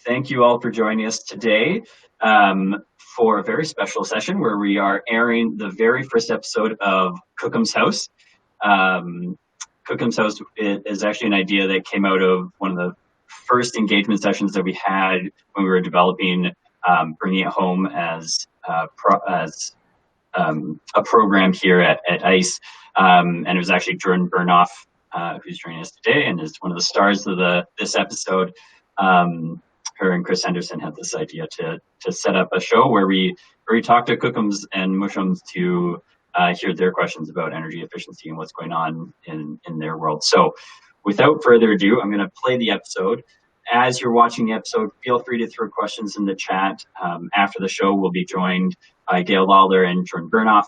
Thank you all for joining us today for a very special session where we are airing the very first episode of Kohkum's House. Kohkum's House is actually an idea that came out of one of the first engagement sessions that we had when we were developing Bringing It Home as a program here at ICE. And it was actually Jordyn Burnouf who's joining us today and is one of the stars of this episode. Her and Chris Henderson had this idea to set up a show where we talk to Kohkums and Mushums to hear their questions about energy efficiency and what's going on in their world. So without further ado, I'm going to play the episode. As you're watching the episode, feel free to throw questions in the chat. After the show, we'll be joined by Gail, Lawlor, and Jordyn Burnouf,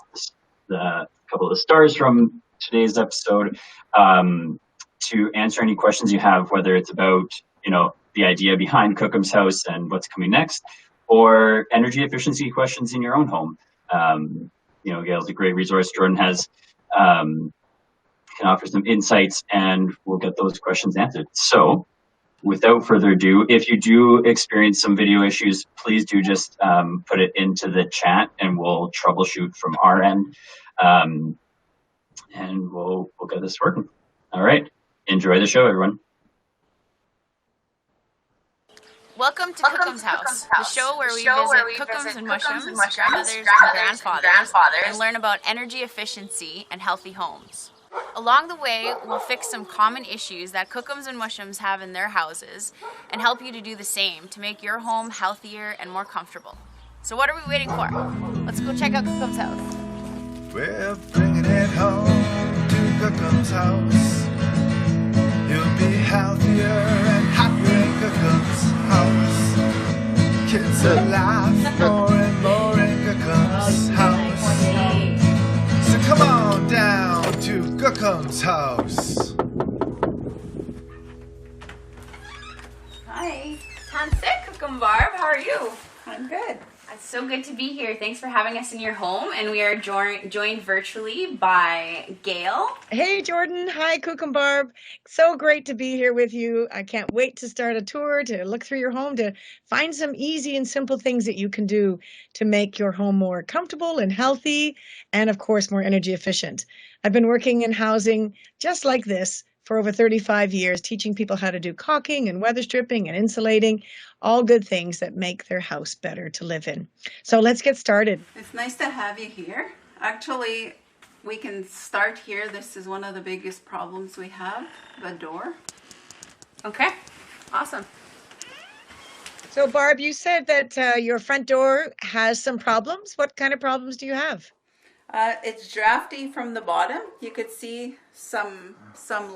the couple of the stars from today's episode, to answer any questions you have, whether it's about, the idea behind Kohkum's House and what's coming next, or energy efficiency questions in your own home. Gail's a great resource. Jordyn can offer some insights, and we'll get those questions answered. So without further ado, if you do experience some video issues, please do just put it into the chat and we'll troubleshoot from our end. And we'll get this working. All right. Enjoy the show, everyone. Welcome to Kohkum's House, the show where we visit Kohkums and Mushums, grandmothers and grandfathers, and learn about energy efficiency and healthy homes. Along the way, we'll fix some common issues that Kohkums and Mushums have in their houses and help you to do the same to make your home healthier and more comfortable. So what are we waiting for? Let's go check out Kohkum's House. We're bringing it home to Kohkum's House. You'll be healthier and happier in Kohkum's House. Kids will laugh more and more in Kohkum's House. So come on down to Kohkum's House. Hi. Tansit, Kohkum Barb, how are you? I'm good. It's so good to be here. Thanks for having us in your home. And we are joined virtually by Gail. Hey, Jordyn. Hi, Kohkum Barb. So great to be here with you. I can't wait to start a tour, to look through your home, to find some easy and simple things that you can do to make your home more comfortable and healthy, and of course, more energy efficient. I've been working in housing just like this for over 35 years, teaching people how to do caulking and weather stripping and insulating, all good things that make their house better to live in. So let's get started. It's nice to have you here. Actually, we can start here. This is one of the biggest problems we have, the door. Okay, awesome. So Barb, you said that your front door has some problems. What kind of problems do you have? It's drafty from the bottom. You could see some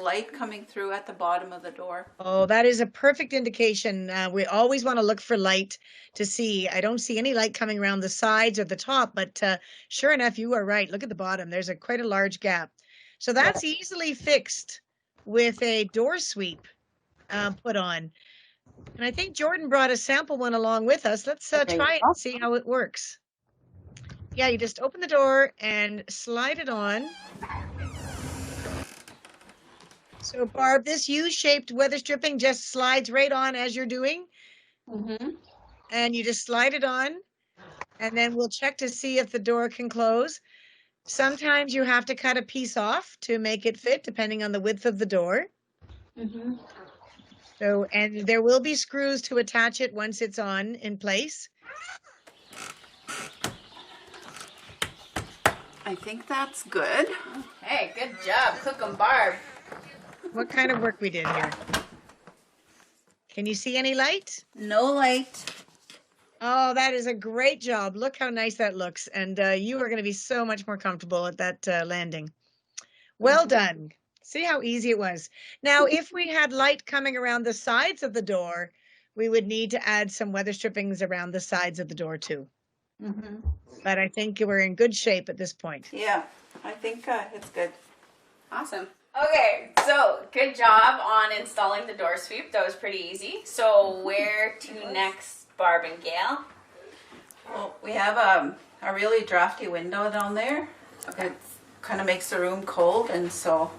light coming through at the bottom of the door. Oh, that is a perfect indication. We always want to look for light to see. I don't see any light coming around the sides or the top, but sure enough, you are right. Look at the bottom. There's quite a large gap. So that's easily fixed with a door sweep put on. And I think Jordyn brought a sample one along with us. Let's try it and see how it works. Yeah, you just open the door and slide it on. So Barb, this U-shaped weather stripping just slides right on as you're doing. Mm-hmm. And you just slide it on, and then we'll check to see if the door can close. Sometimes you have to cut a piece off to make it fit, depending on the width of the door. Mm-hmm. So, and there will be screws to attach it once it's on in place. I think that's good. Hey, good job, Kohkum Barb. What kind of work we did here? Can you see any light? No light. Oh, that is a great job. Look how nice that looks. And you are going to be so much more comfortable at that landing. Well done. See how easy it was. Now, if we had light coming around the sides of the door, we would need to add some weather strippings around the sides of the door too. Mm-hmm. But I think we're in good shape at this point. Yeah, I think it's good. Awesome. Okay, so good job on installing the door sweep. That was pretty easy. So where to next, Barb and Gail? Well, we have a really drafty window down there. It kind of makes the room cold, and so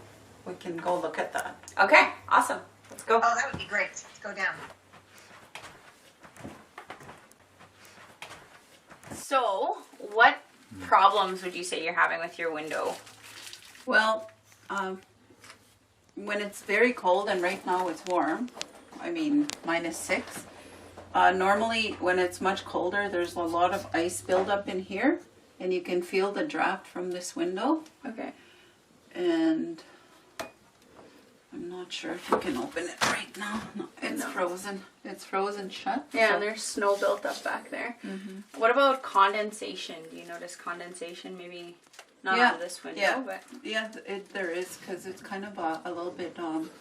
we can go look at that. Okay, awesome. Let's go. Oh, that would be great. Let's go down. So, what problems would you say you're having with your window? Well, when it's very cold, and right now it's warm, I mean -6. Normally when it's much colder, there's a lot of ice buildup in here, and you can feel the draft from this window. Okay. And I'm not sure if you can open it right now. No, it's frozen. It's frozen shut. Yeah, so. There's snow built up back there. Mm-hmm. What about condensation? Do you notice condensation? Maybe not on this window, but... Yeah, there is, because it's kind of a little bit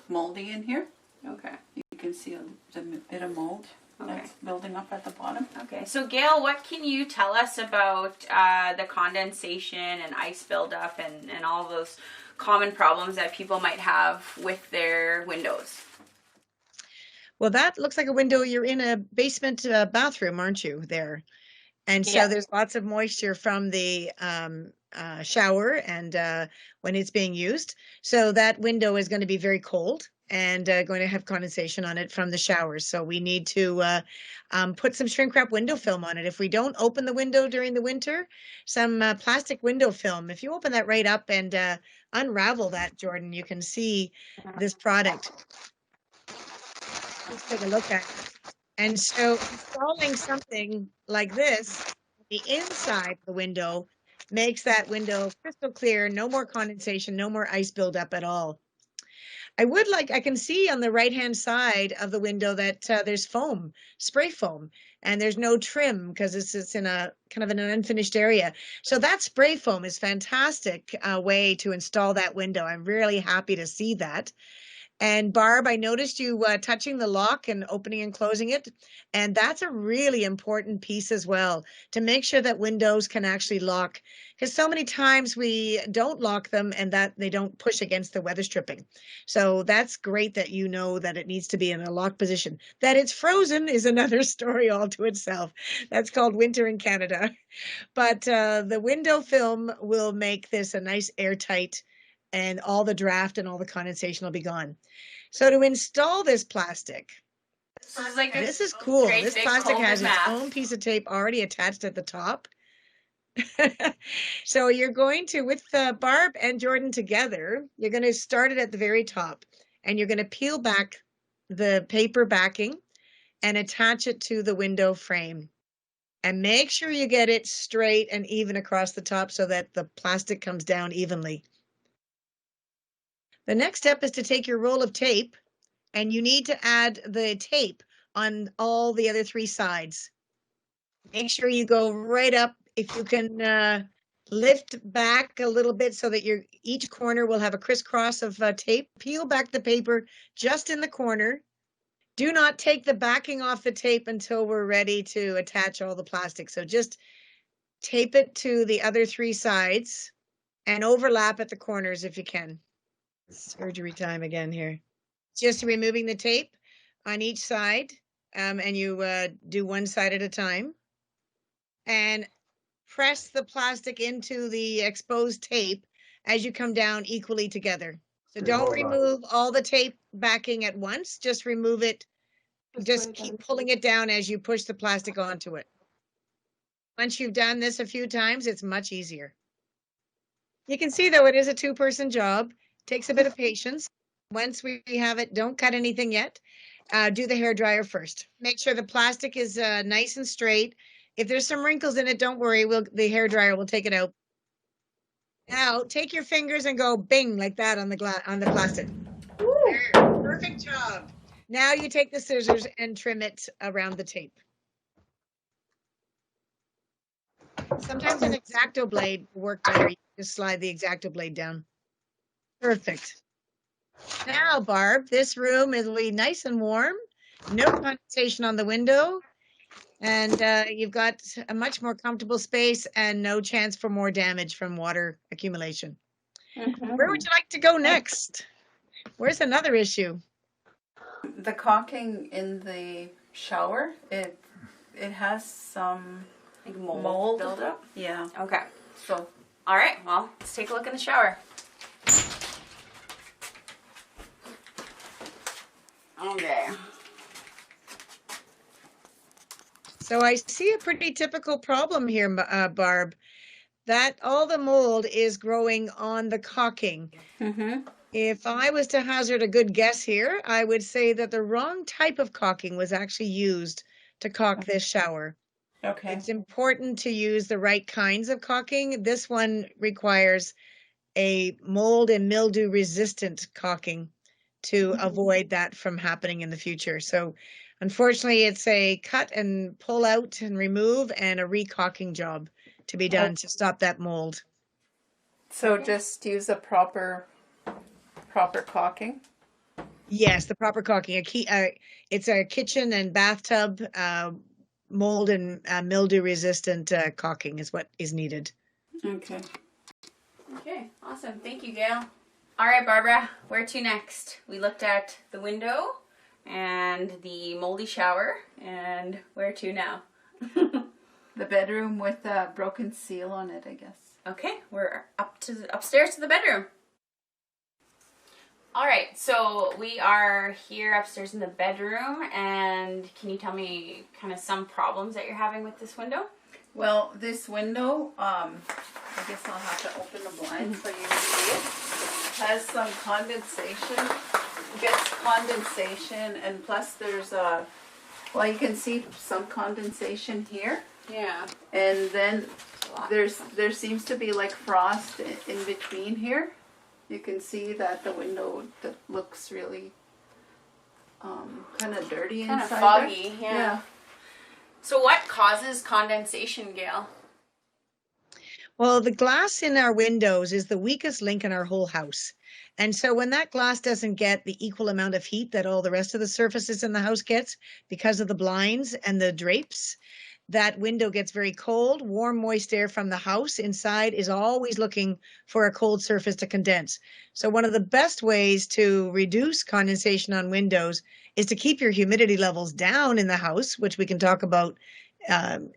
moldy in here. Okay. You can see a bit of mold that's building up at the bottom. Okay, so Gail, what can you tell us about the condensation and ice buildup and all those common problems that people might have with their windows? Well, that looks like a window. You're in a basement bathroom, aren't you, there? And so there's lots of moisture from the shower and when it's being used. So that window is going to be very cold and going to have condensation on it from the showers. So we need to put some shrink wrap window film on it. If we don't open the window during the winter, some plastic window film. If you open that right up and unravel that, Jordyn, you can see this product. Let's take a look at it. And so installing something like this, the inside of the window, makes that window crystal clear, no more condensation, no more ice buildup at all. I can see on the right-hand side of the window that there's foam, spray foam, and there's no trim because it's in a kind of an unfinished area. So that spray foam is fantastic way to install that window. I'm really happy to see that. And Barb, I noticed you touching the lock and opening and closing it. And that's a really important piece as well, to make sure that windows can actually lock. Because so many times we don't lock them and that they don't push against the weather stripping. So that's great that you know that it needs to be in a lock position. That it's frozen is another story all to itself. That's called winter in Canada. But the window film will make this a nice airtight, and all the draft and all the condensation will be gone. So to install this plastic, this is cool. This plastic has its own piece of tape already attached at the top. So you're going to, with Barb and Jordyn together, you're going to start it at the very top, and you're going to peel back the paper backing and attach it to the window frame. And make sure you get it straight and even across the top so that the plastic comes down evenly. The next step is to take your roll of tape, and you need to add the tape on all the other 3 sides. Make sure you go right up. If you can lift back a little bit so that each corner will have a crisscross of tape. Peel back the paper just in the corner. Do not take the backing off the tape until we're ready to attach all the plastic. So just tape it to the other 3 sides and overlap at the corners if you can. Surgery time again here. Just removing the tape on each side, and you do one side at a time. And press the plastic into the exposed tape as you come down equally together. So don't remove all the tape backing at once. Just remove it. Just keep pulling it down as you push the plastic onto it. Once you've done this a few times, it's much easier. You can see, though, it is a 2-person job. Takes a bit of patience. Once we have it, don't cut anything yet. Do the hairdryer first. Make sure the plastic is nice and straight. If there's some wrinkles in it, don't worry. The hairdryer will take it out. Now, take your fingers and go bing like that on the plastic. Perfect job. Now you take the scissors and trim it around the tape. Sometimes an X-Acto blade will work better. You just slide the X-Acto blade down. Perfect. Now, Barb, this room will be nice and warm, no condensation on the window, and you've got a much more comfortable space and no chance for more damage from water accumulation. Where would you like to go next? Where's another issue? The caulking in the shower, it has some Like mold buildup? Yeah. Okay. So, all right, well, let's take a look in the shower. Okay. So So I see a pretty typical problem here, Barb, that all the mold is growing on the caulking. Mm-hmm. If I was to hazard a good guess here, I would say that the wrong type of caulking was actually used to caulk this shower. Okay. It's important to use the right kinds of caulking. This one requires a mold and mildew resistant caulking to avoid that from happening in the future. So unfortunately, it's a cut and pull out and remove and a re-caulking job to be done to stop that mold. So just use a proper caulking? Yes, the proper caulking. It's a kitchen and bathtub mold and mildew resistant caulking is what is needed. Okay. Okay, awesome. Thank you, Gail. All right, Barbara, where to next? We looked at the window and the moldy shower, and where to now? The bedroom with a broken seal on it, I guess. Okay, we're upstairs to the bedroom. All right, so we are here upstairs in the bedroom, and can you tell me kind of some problems that you're having with this window? Well, this window, I guess I'll have to open the blind so you can see it. It has some condensation, gets condensation, and plus there's well, you can see some condensation here. Yeah. And then there seems to be like frost in between here. You can see that the window that looks really kind of dirty inside. Kind of foggy, there. yeah. So what causes condensation, Gail? Well, the glass in our windows is the weakest link in our whole house. And so when that glass doesn't get the equal amount of heat that all the rest of the surfaces in the house gets because of the blinds and the drapes, that window gets very cold. Warm, moist air from the house inside is always looking for a cold surface to condense. So one of the best ways to reduce condensation on windows is to keep your humidity levels down in the house, which we can talk about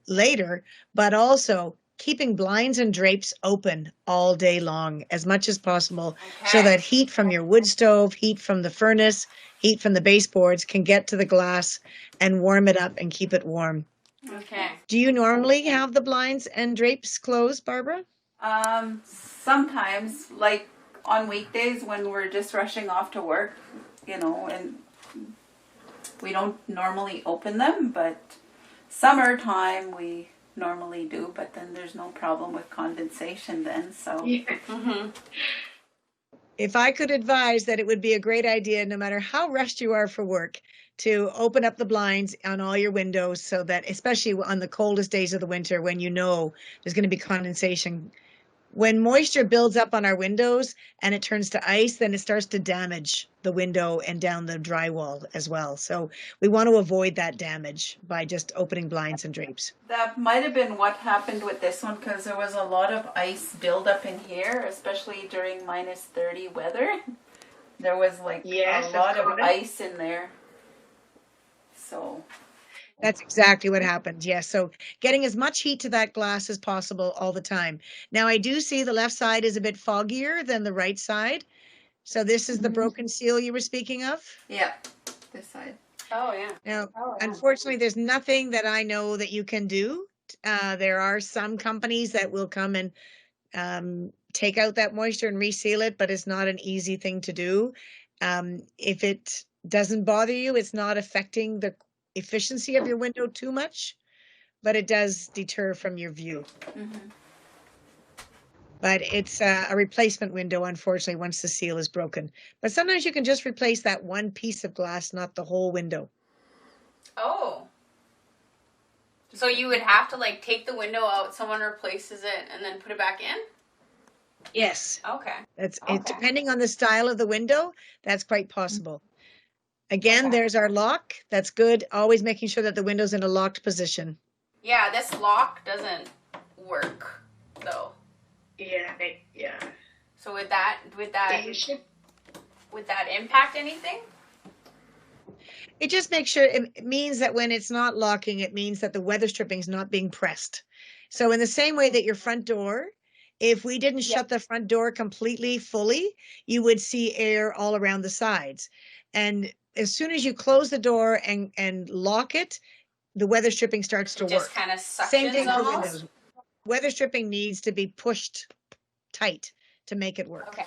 later, but also keeping blinds and drapes open all day long as much as possible, so that heat from your wood stove, heat from the furnace, heat from the baseboards can get to the glass and warm it up and keep it warm. Okay. Do you normally have the blinds and drapes closed, Barbara? Sometimes, like on weekdays when we're just rushing off to work, you know, and we don't normally open them, but summertime we normally do, but then there's no problem with condensation then, so. Yeah. Mm-hmm. If I could advise that it would be a great idea, no matter how rushed you are for work, to open up the blinds on all your windows so that, especially on the coldest days of the winter when you know there's going to be condensation. When moisture builds up on our windows and it turns to ice, then it starts to damage the window and down the drywall as well. So we want to avoid that damage by just opening blinds and drapes. That might have been what happened with this one, because there was a lot of ice buildup in here, especially during -30 weather. There was like a lot of ice in there. So that's exactly what happened. Yes. So getting as much heat to that glass as possible all the time. Now I do see the left side is a bit foggier than the right side. So this is the broken seal you were speaking of? Yeah, this side. Oh, yeah. Now, unfortunately, there's nothing that I know that you can do. There are some companies that will come and take out that moisture and reseal it, but it's not an easy thing to do. If it doesn't bother you, it's not affecting the efficiency of your window too much, but it does deter from your view. Mm-hmm. But it's a replacement window, unfortunately, once the seal is broken. But sometimes you can just replace that one piece of glass, not the whole window. Oh. So you would have to like take the window out, someone replaces it, and then put it back in? Yes. Okay. It, depending on the style of the window, that's quite possible. Again, there's our lock. That's good. Always making sure that the window's in a locked position. Yeah, this lock doesn't work, though. Yeah. So would that impact anything? It just makes sure, it means that when it's not locking, it means that the weather stripping is not being pressed. So in the same way that your front door, if we didn't shut the front door completely fully, you would see air all around the sides. And as soon as you close the door and lock it, the weather stripping starts to It work. just kind of Same thing suctions for almost. windows. Weather stripping needs to be pushed tight to make it work. Okay.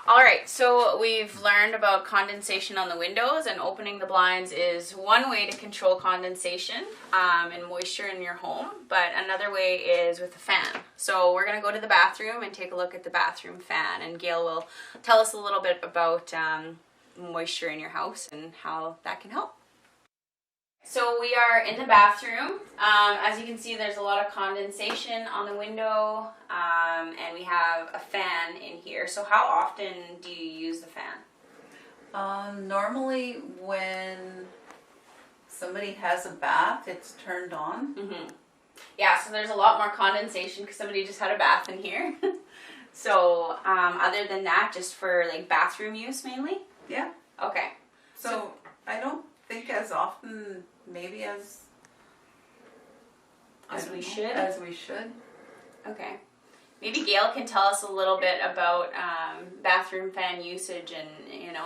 All right, so we've learned about condensation on the windows, and opening the blinds is one way to control condensation and moisture in your home, but another way is with a fan. So we're going to go to the bathroom and take a look at the bathroom fan, and Gail will tell us a little bit about moisture in your house and how that can help. So we are in the bathroom. As you can see, there's a lot of condensation on the window, and we have a fan in here. So how often do you use the fan? Normally when somebody has a bath, it's turned on. Mm-hmm. Yeah, so there's a lot more condensation because somebody just had a bath in here. So other than that, just for like bathroom use mainly? Yeah. Okay. So I don't think as often, maybe as we should? As we should. Okay. Maybe Gail can tell us a little bit about bathroom fan usage, and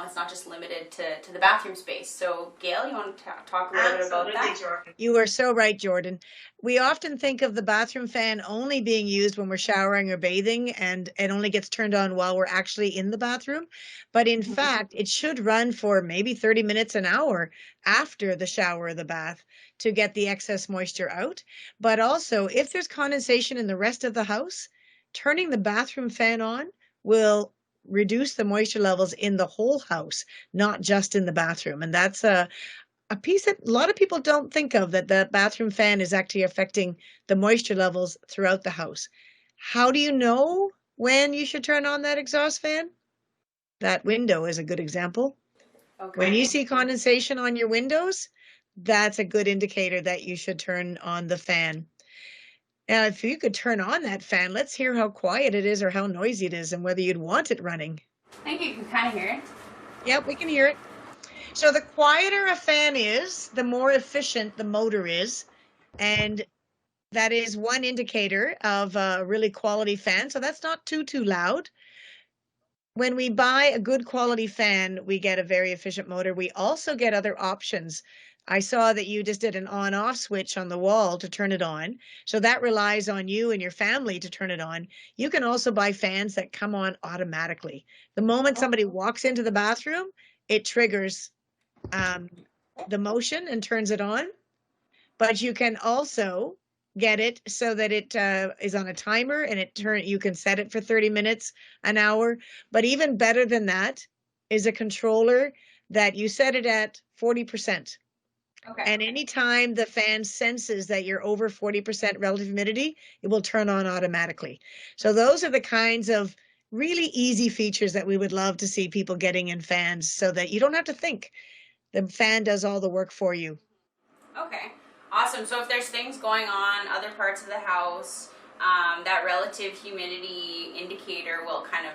it's not just limited to the bathroom space. So Gail, you want to talk a little bit about that? Jordyn. You are so right, Jordyn. We often think of the bathroom fan only being used when we're showering or bathing, and it only gets turned on while we're actually in the bathroom. But in fact, it should run for maybe 30 minutes, an hour after the shower or the bath to get the excess moisture out. But also, if there's condensation in the rest of the house, turning the bathroom fan on will reduce the moisture levels in the whole house, not just in the bathroom. And that's a piece that a lot of people don't think of, that the bathroom fan is actually affecting the moisture levels throughout the house. How do you know when you should turn on that exhaust fan? That window is a good example. Okay. When you see condensation on your windows, that's a good indicator that you should turn on the fan. Now, if you could turn on that fan, let's hear how quiet it is or how noisy it is and whether you'd want it running. I think you can kind of hear it. Yep, we can hear it. So the quieter a fan is, the more efficient the motor is. And that is one indicator of a really quality fan. So that's not too loud. When we buy a good quality fan, we get a very efficient motor. We also get other options. I saw that you just did an on-off switch on the wall to turn it on. So that relies on you and your family to turn it on. You can also buy fans that come on automatically. The moment somebody walks into the bathroom, it triggers the motion and turns it on. But you can also get it so that it is on a timer, and you can set it for 30 minutes, an hour. But even better than that is a controller that you set it at 40%. Okay. And anytime the fan senses that you're over 40% relative humidity, it will turn on automatically. So those are the kinds of really easy features that we would love to see people getting in fans, so that you don't have to think. The fan does all the work for you. Okay, awesome. So if there's things going on other parts of the house, that relative humidity indicator will kind of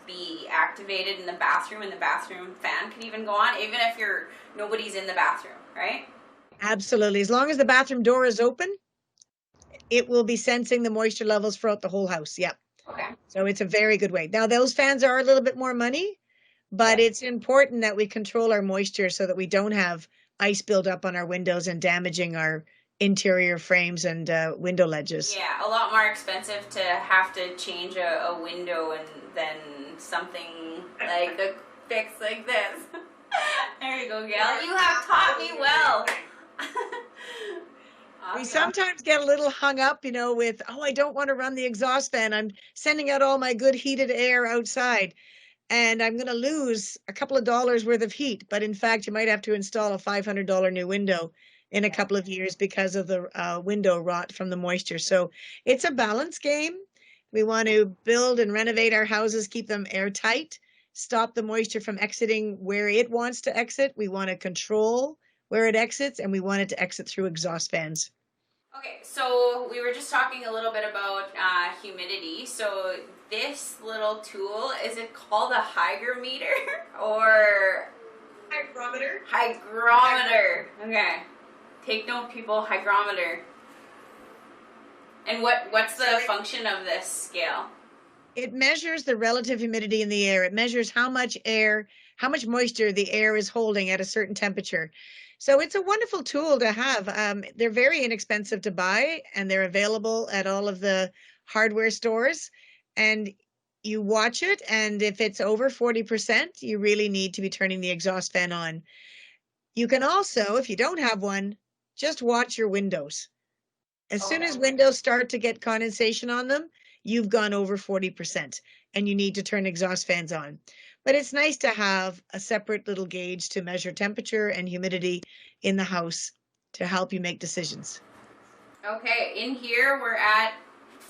be activated in the bathroom, and the bathroom fan can even go on, even if nobody's in the bathroom, right? Absolutely. As long as the bathroom door is open, it will be sensing the moisture levels throughout the whole house. Yep. Okay. So it's a very good way. Now, those fans are a little bit more money, but it's important that we control our moisture so that we don't have ice build up on our windows and damaging our interior frames and window ledges. Yeah, a lot more expensive to have to change a window than something like a fix like this. There you go, Gail. You have taught me well. Awesome. We sometimes get a little hung up, with, I don't want to run the exhaust fan. I'm sending out all my good heated air outside, and I'm going to lose a couple of dollars worth of heat. But in fact, you might have to install a $500 new window in a couple of years because of the window rot from the moisture. So it's a balance game. We want to build and renovate our houses, keep them airtight, stop the moisture from exiting where it wants to exit. We want to control where it exits, and we want it to exit through exhaust fans. Okay, so we were just talking a little bit about humidity. So this little tool, is it called a hygrometer or? Hygrometer. Hygrometer. Okay. Take note, people, hygrometer. And what's the function of this scale? It measures the relative humidity in the air. It measures how much moisture the air is holding at a certain temperature. So it's a wonderful tool to have. They're very inexpensive to buy, and they're available at all of the hardware stores. And you watch it, and if it's over 40%, you really need to be turning the exhaust fan on. You can also, if you don't have one, just watch your windows. As soon as windows start to get condensation on them, you've gone over 40%, and you need to turn exhaust fans on. But it's nice to have a separate little gauge to measure temperature and humidity in the house to help you make decisions. Okay, in here we're at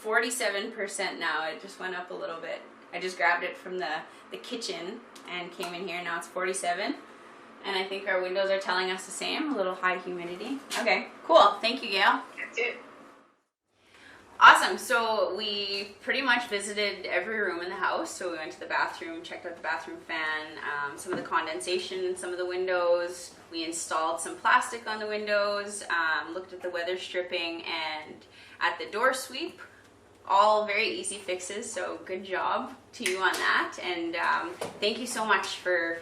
47% now. It just went up a little bit. I just grabbed it from the kitchen and came in here. Now it's 47. And I think our windows are telling us the same, a little high humidity. Okay, cool. Thank you, Gail. That's it. Awesome. So we pretty much visited every room in the house. So we went to the bathroom, checked out the bathroom fan, some of the condensation in some of the windows. We installed some plastic on the windows, looked at the weather stripping, and at the door sweep. All very easy fixes, so good job to you on that. And thank you so much for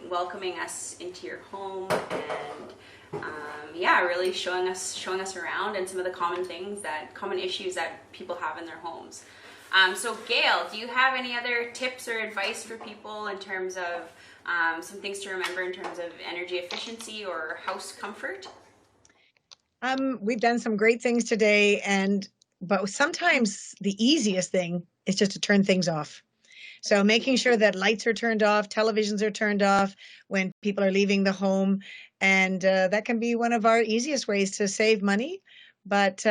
welcoming us into your home, and yeah, really showing us around and some of the common issues that people have in their homes. So Gail, do you have any other tips or advice for people in terms of some things to remember in terms of energy efficiency or house comfort? We've done some great things today, but sometimes the easiest thing is just to turn things off. So making sure that lights are turned off, televisions are turned off when people are leaving the home. And that can be one of our easiest ways to save money. But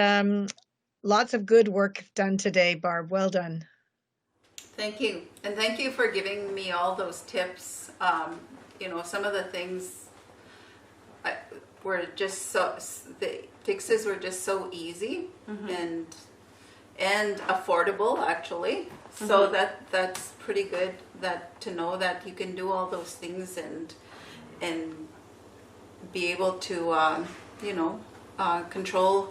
lots of good work done today, Barb. Well done. Thank you. And thank you for giving me all those tips. Some of the things were just the fixes were just so easy and affordable, actually. So that's pretty good to know that you can do all those things and be able to control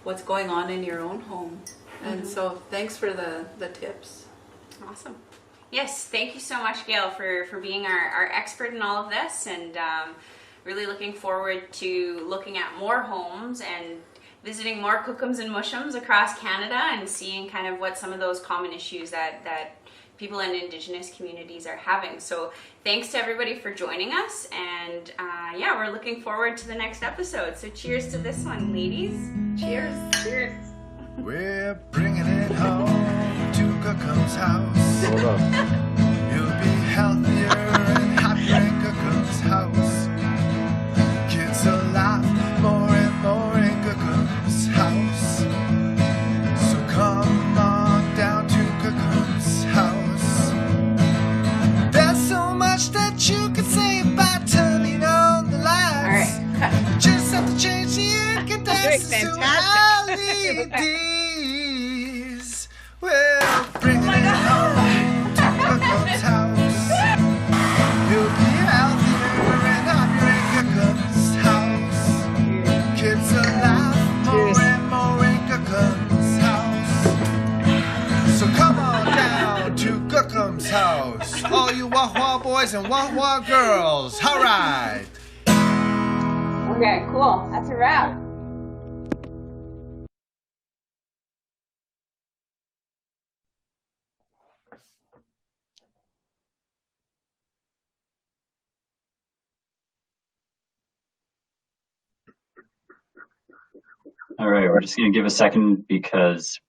what's going on in your own home. And so thanks for the tips. Awesome. Yes, thank you so much, Gail, for being our expert in all of this, and really looking forward to looking at more homes and visiting more Kohkums and Mushums across Canada and seeing kind of what some of those common issues that people in Indigenous communities are having. So thanks to everybody for joining us, and yeah, we're looking forward to the next episode. So cheers to this one, ladies. Cheers. Cheers. We're bringing it home to Kohkum's house. Hold on. You'll be healthier and happier in Kohkum's house. Kids will laugh more and more in Kohkum's house. So come on down to Kohkum's house. There's so much that you could say about turning on the lights. All right, cut. You just have to change the incandescents to fantastic. LEDs. We're bringing it home to Kohkum's house. You'll be healthier and happier in Kohkum's house. Kids will laugh more and more in Kohkum's house. So come on down to Kohkum's house. All you wah-wah boys and wah-wah girls. All right. Okay, cool. That's a wrap. All right, we're just going to give a second because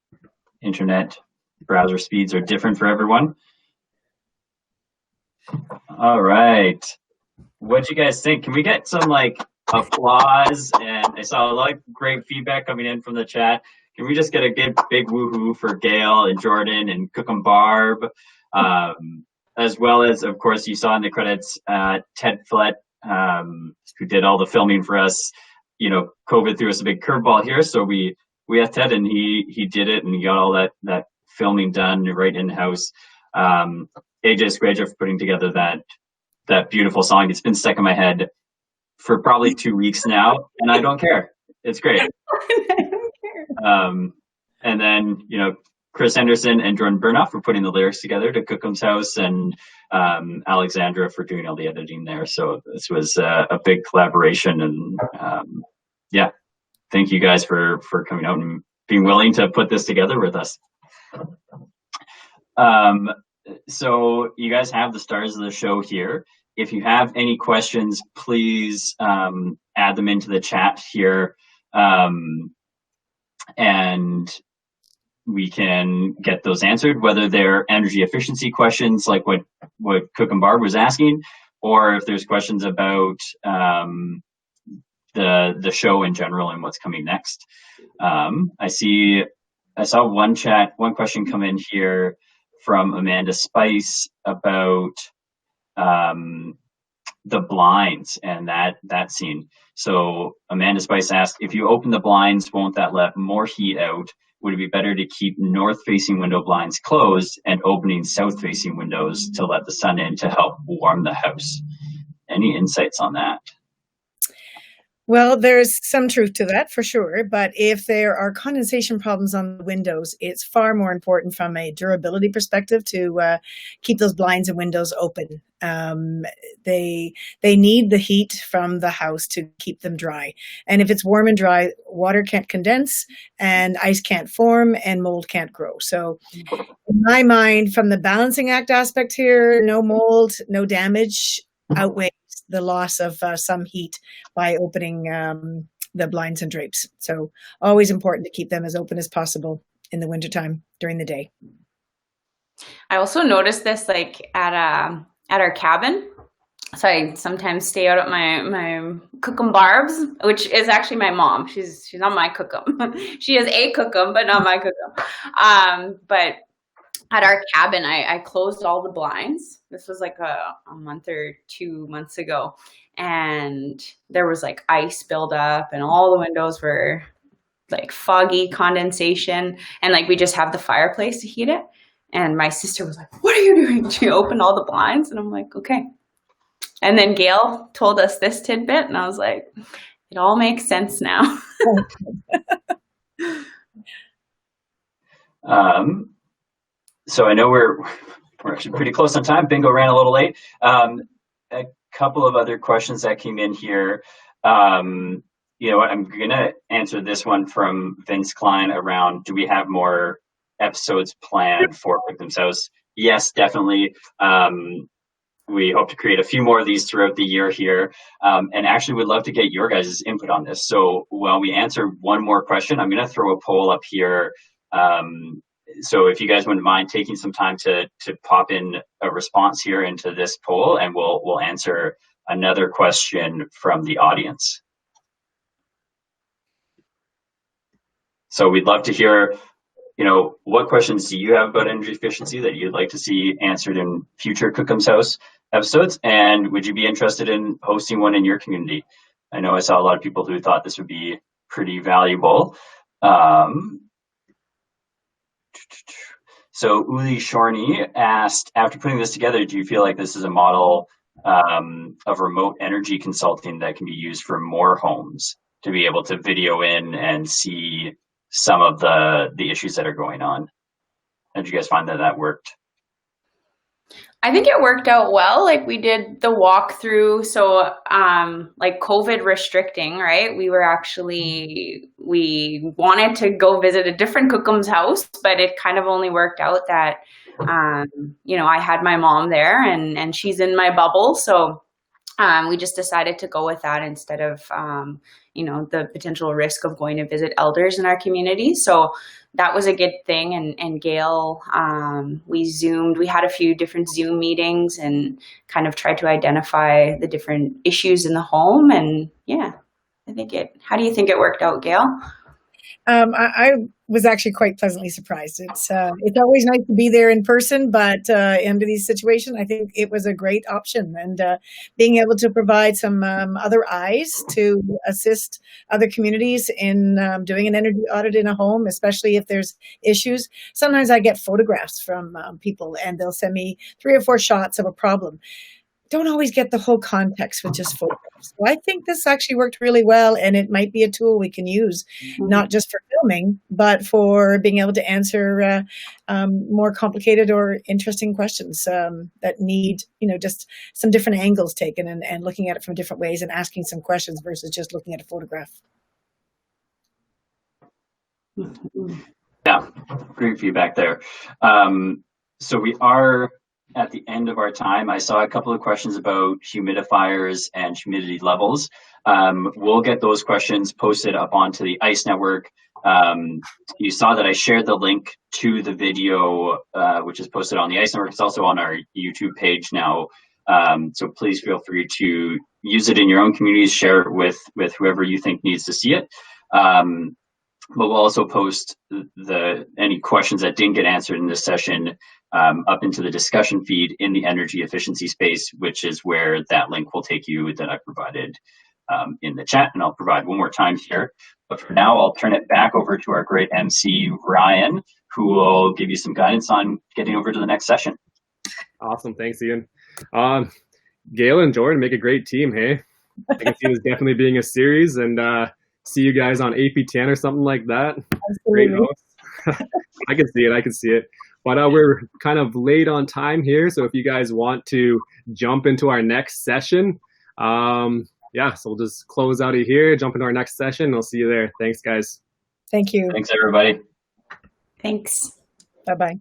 internet browser speeds are different for everyone. All right. What'd you guys think? Can we get some applause? And I saw a lot of great feedback coming in from the chat. Can we just get a big woohoo for Gail and Jordyn and Kohkum Barb, as well as, of course, you saw in the credits, Ted Flett, who did all the filming for us. COVID threw us a big curveball here, so we asked Ted, and he did it, and he got all that filming done right in house. AJ Squager for putting together that beautiful song. It's been stuck in my head for probably 2 weeks now, and I don't care. It's great. And then Chris Henderson and Jordyn Burnouf for putting the lyrics together to Kohkum's House, and Alexandra for doing all the editing there. So this was a big collaboration, and yeah, thank you guys for coming out and being willing to put this together with us. So you guys have the stars of the show here. If you have any questions, please add them into the chat here, and we can get those answered, whether they're energy efficiency questions like what Kohkum Barb was asking, or if there's questions about the show in general and what's coming next. I saw one question come in here from Amanda Spice about the blinds and that scene. So Amanda Spice asked, if you open the blinds, won't that let more heat out? Would it be better to keep north-facing window blinds closed and opening south-facing windows to let the sun in to help warm the house? Any insights on that? Well, there's some truth to that for sure, but if there are condensation problems on the windows, it's far more important from a durability perspective to keep those blinds and windows open. They need the heat from the house to keep them dry. And if it's warm and dry, water can't condense and ice can't form and mold can't grow. So in my mind, from the balancing act aspect here, no mold, no damage outweighs the loss of some heat by opening the blinds and drapes. So always important to keep them as open as possible in the wintertime during the day. I also noticed this like at our cabin. So I sometimes stay out at my Kohkum Barb's, which is actually my mom. She's not my Kohkum. She is a Kohkum, but not my Kohkum. But at our cabin, I closed all the blinds. This was like a month or 2 months ago. And there was like ice buildup and all the windows were like foggy condensation. And like we just have the fireplace to heat it. And my sister was like, what are you doing? She opened all the blinds. And I'm like, okay. And then Gail told us this tidbit. And I was like, it all makes sense now. So I know we're actually pretty close on time. Bingo ran a little late. A couple of other questions that came in here. You know what, I'm gonna answer this one from Vince Klein around, do we have more episodes planned for Kohkum's House? Yes, definitely. We hope to create a few more of these throughout the year here. And actually would love to get your guys' input on this. So while we answer one more question, I'm gonna throw a poll up here. So if you guys wouldn't mind taking some time to pop in a response here into this poll, and we'll answer another question from the audience. So we'd love to hear, you know, what questions do you have about energy efficiency that you'd like to see answered in future Kohkum's House episodes? And would you be interested in hosting one in your community? I know I saw a lot of people who thought this would be pretty valuable. So Uli Shorney asked, after putting this together, do you feel like this is a model of remote energy consulting that can be used for more homes to be able to video in and see some of the issues that are going on? How did you guys find that worked? I think it worked out well. Like we did the walkthrough. So like COVID restricting, right? We wanted to go visit a different Kohkum's house, but it kind of only worked out that, you know, I had my mom there and she's in my bubble. So we just decided to go with that instead of, you know, the potential risk of going to visit elders in our community. So that was a good thing. And Gail, we had a few different Zoom meetings and kind of tried to identify the different issues in the home. And yeah, how do you think it worked out, Gail? I was actually quite pleasantly surprised. It's always nice to be there in person, but under these situations, I think it was a great option. And being able to provide some other eyes to assist other communities in doing an energy audit in a home, especially if there's issues. Sometimes I get photographs from people and they'll send me 3 or 4 shots of a problem. don't always get the whole context with just photographs. So I think this actually worked really well, and it might be a tool we can use, not just for filming, but for being able to answer more complicated or interesting questions that need, just some different angles taken and looking at it from different ways and asking some questions versus just looking at a photograph. Yeah, great feedback there. So we are at the end of our time. I saw a couple of questions about humidifiers and humidity levels. We'll get those questions posted up onto the ICE network. You saw that I shared the link to the video, which is posted on the ICE network. It's also on our YouTube page now. So please feel free to use it in your own communities, share it with whoever you think needs to see it. But we'll also post any questions that didn't get answered in this session up into the discussion feed in the energy efficiency space, which is where that link will take you that I provided in the chat. And I'll provide one more time here. But for now, I'll turn it back over to our great MC, Ryan, who will give you some guidance on getting over to the next session. Awesome. Thanks, Ian. Gail and Jordyn make a great team, hey? I can see this definitely being a series, and see you guys on AP10 or something like that. Great host. I can see it. But we're kind of late on time here, so if you guys want to jump into our next session, so we'll just close out of here, jump into our next session, and I'll see you there. Thanks, guys. Thank you. Thanks, everybody. Thanks. Bye-bye.